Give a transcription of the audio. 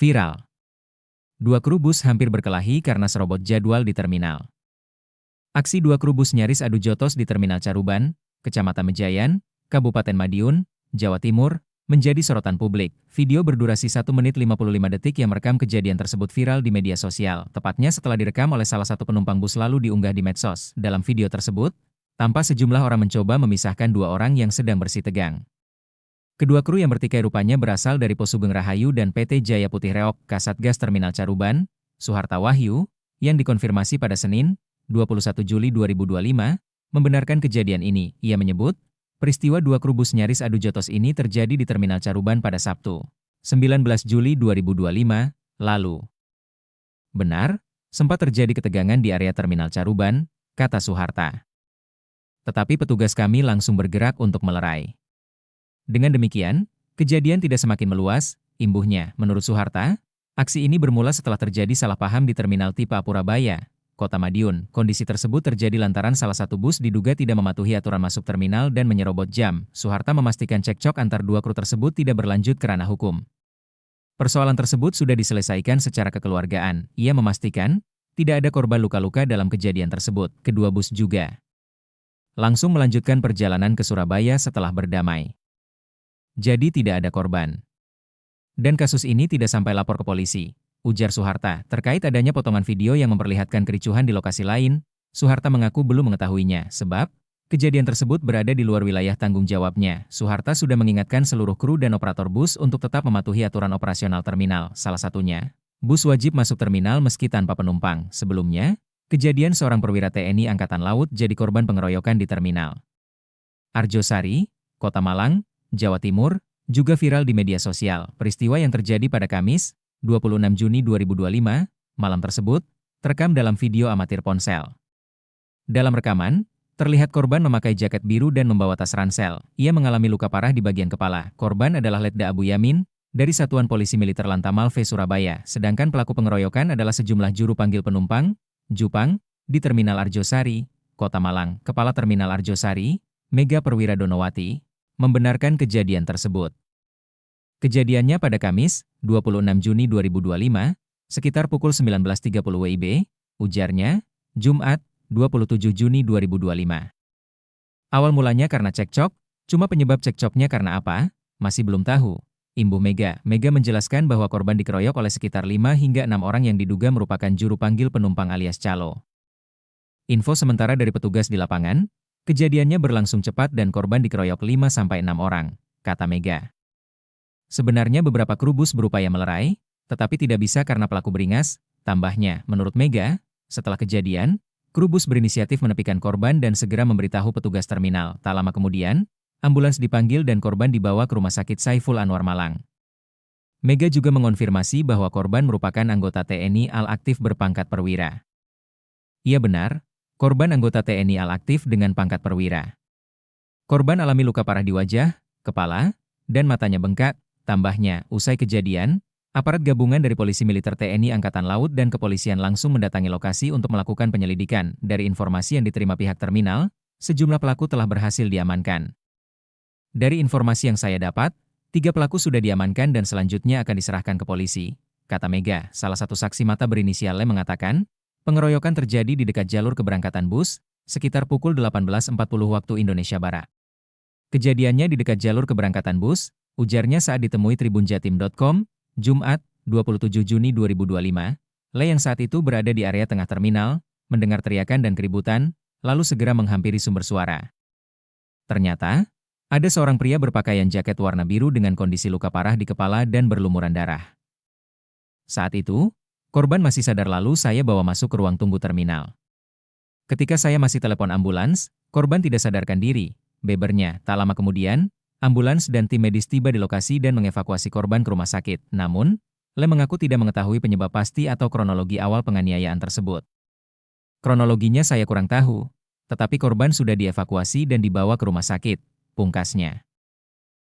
Viral. Dua kru bus hampir berkelahi karena serobot jadwal di terminal. Aksi dua kru bus nyaris adu jotos di Terminal Caruban, Kecamatan Mejayan, Kabupaten Madiun, Jawa Timur, menjadi sorotan publik. Video berdurasi 1 menit 55 detik yang merekam kejadian tersebut viral di media sosial, tepatnya setelah direkam oleh salah satu penumpang bus lalu diunggah di medsos. Dalam video tersebut, tampak sejumlah orang mencoba memisahkan dua orang yang sedang bersih tegang. Kedua kru yang bertikai rupanya berasal dari Posugeng Rahayu dan PT Jaya Putih Reok, Kasatgas Terminal Caruban, Suharta Wahyu, yang dikonfirmasi pada Senin, 21 Juli 2025, membenarkan kejadian ini. Ia menyebut, peristiwa dua kru bus nyaris adu jotos ini terjadi di Terminal Caruban pada Sabtu, 19 Juli 2025, lalu. Benar, sempat terjadi ketegangan di area Terminal Caruban, kata Suharta. Tetapi petugas kami langsung bergerak untuk melerai. Dengan demikian, kejadian tidak semakin meluas, imbuhnya. Menurut Suharta, aksi ini bermula setelah terjadi salah paham di Terminal Tipe A Purabaya, Kota Madiun. Kondisi tersebut terjadi lantaran salah satu bus diduga tidak mematuhi aturan masuk terminal dan menyerobot jam. Suharta memastikan cekcok antar dua kru tersebut tidak berlanjut ke ranah hukum. Persoalan tersebut sudah diselesaikan secara kekeluargaan. Ia memastikan, tidak ada korban luka-luka dalam kejadian tersebut. Kedua bus juga langsung melanjutkan perjalanan ke Surabaya setelah berdamai. Jadi tidak ada korban. Dan kasus ini tidak sampai lapor ke polisi, ujar Suharta. Terkait adanya potongan video yang memperlihatkan kericuhan di lokasi lain, Suharta mengaku belum mengetahuinya, sebab kejadian tersebut berada di luar wilayah tanggung jawabnya. Suharta sudah mengingatkan seluruh kru dan operator bus untuk tetap mematuhi aturan operasional terminal. Salah satunya, bus wajib masuk terminal meski tanpa penumpang. Sebelumnya, kejadian seorang perwira TNI Angkatan Laut jadi korban pengeroyokan di terminal Arjosari, Kota Malang, Jawa Timur, juga viral di media sosial. Peristiwa yang terjadi pada Kamis, 26 Juni 2025, malam tersebut, terekam dalam video amatir ponsel. Dalam rekaman, terlihat korban memakai jaket biru dan membawa tas ransel. Ia mengalami luka parah di bagian kepala. Korban adalah Letda Abu Yamin, dari Satuan Polisi Militer Lantamal V Surabaya. Sedangkan pelaku pengeroyokan adalah sejumlah juru panggil penumpang, Jupang, di Terminal Arjosari, Kota Malang. Kepala Terminal Arjosari, Mega Perwira Donowati, membenarkan kejadian tersebut. Kejadiannya pada Kamis, 26 Juni 2025, sekitar pukul 19.30 WIB, ujarnya, Jumat, 27 Juni 2025. Awal mulanya karena cekcok, cuma penyebab cekcoknya karena apa, masih belum tahu. Imbuh Mega. Mega menjelaskan bahwa korban dikeroyok oleh sekitar 5 hingga 6 orang yang diduga merupakan juru panggil penumpang alias calo. Info sementara dari petugas di lapangan, kejadiannya berlangsung cepat dan korban dikeroyok 5-6 orang, kata Mega. Sebenarnya beberapa kru bus berupaya melerai, tetapi tidak bisa karena pelaku beringas, tambahnya. Menurut Mega, setelah kejadian, kru bus berinisiatif menepikan korban dan segera memberitahu petugas terminal. Tak lama kemudian, ambulans dipanggil dan korban dibawa ke Rumah Sakit Saiful Anwar Malang. Mega juga mengonfirmasi bahwa korban merupakan anggota TNI Al-Aktif berpangkat perwira. Ia benar, korban anggota TNI Al-Aktif dengan pangkat perwira. Korban alami luka parah di wajah, kepala, dan matanya bengkak. Tambahnya, usai kejadian, aparat gabungan dari Polisi Militer TNI Angkatan Laut dan Kepolisian langsung mendatangi lokasi untuk melakukan penyelidikan. Dari informasi yang diterima pihak terminal, sejumlah pelaku telah berhasil diamankan. Dari informasi yang saya dapat, 3 pelaku sudah diamankan dan selanjutnya akan diserahkan ke polisi, kata Mega. Salah satu saksi mata berinisial L mengatakan, pengeroyokan terjadi di dekat jalur keberangkatan bus, sekitar pukul 18.40 waktu Indonesia Barat. Kejadiannya di dekat jalur keberangkatan bus, ujarnya saat ditemui tribunjatim.com, Jumat, 27 Juni 2025, Le yang saat itu berada di area tengah terminal, mendengar teriakan dan keributan, lalu segera menghampiri sumber suara. Ternyata, ada seorang pria berpakaian jaket warna biru dengan kondisi luka parah di kepala dan berlumuran darah. Saat itu, korban masih sadar lalu saya bawa masuk ke ruang tunggu terminal. Ketika saya masih telepon ambulans, korban tidak sadarkan diri, bebernya. Tak lama kemudian, ambulans dan tim medis tiba di lokasi dan mengevakuasi korban ke rumah sakit. Namun, Le mengaku tidak mengetahui penyebab pasti atau kronologi awal penganiayaan tersebut. Kronologinya saya kurang tahu, tetapi korban sudah dievakuasi dan dibawa ke rumah sakit, pungkasnya.